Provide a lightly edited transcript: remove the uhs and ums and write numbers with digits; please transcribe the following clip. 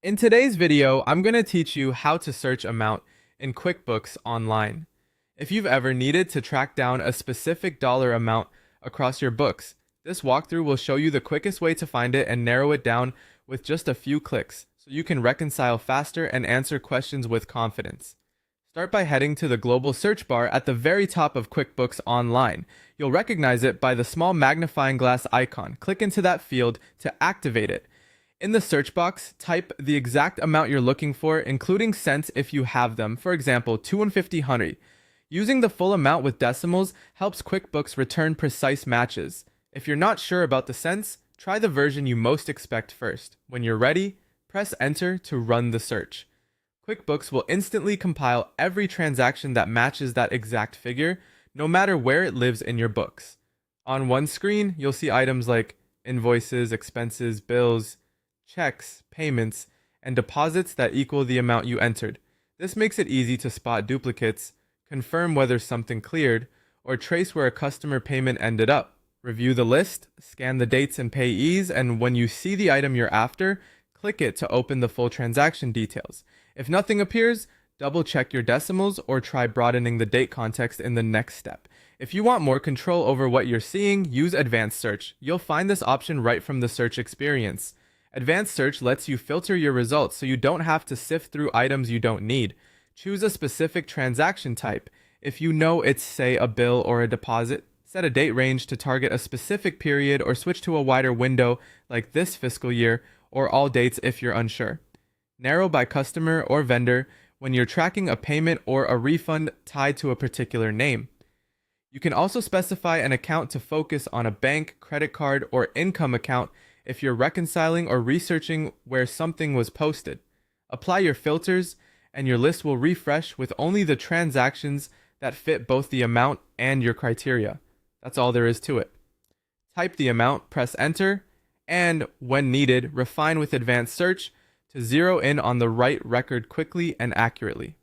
In today's video, I'm going to teach you how to search amount in QuickBooks Online. If you've ever needed to track down a specific dollar amount across your books, this walkthrough will show you the quickest way to find it and narrow it down with just a few clicks, so you can reconcile faster and answer questions with confidence. Start by heading to the global search bar at the very top of QuickBooks Online. You'll recognize it by the small magnifying glass icon. Click into that field to activate it. In the search box, type the exact amount you're looking for, including cents if you have them. For example, 250 Using the full amount with decimals helps QuickBooks return precise matches. If you're not sure about the cents, try the version you most expect first. When you're ready, press enter to run the search. QuickBooks will instantly compile every transaction that matches that exact figure, no matter where it lives in your books. On one screen, you'll see items like invoices, expenses, bills, checks, payments, and deposits that equal the amount you entered. This makes it easy to spot duplicates, confirm whether something cleared, or trace where a customer payment ended up. Review the list, scan the dates and payees, and when you see the item you're after, click it to open the full transaction details. If nothing appears, double check your decimals or try broadening the date context in the next step. If you want more control over what you're seeing, use Advanced Search. You'll find this option right from the search experience. Advanced Search lets you filter your results so you don't have to sift through items you don't need. Choose a specific transaction type. If you know it's, say, a bill or a deposit, set a date range to target a specific period or switch to a wider window like this fiscal year or all dates if you're unsure. Narrow by customer or vendor when you're tracking a payment or a refund tied to a particular name. You can also specify an account to focus on a bank, credit card, or income account if you're reconciling or researching where something was posted. Apply your filters, and your list will refresh with only the transactions that fit both the amount and your criteria. That's all there is to it. Type the amount, press enter, and when needed, refine with Advanced Search to zero in on the right record quickly and accurately.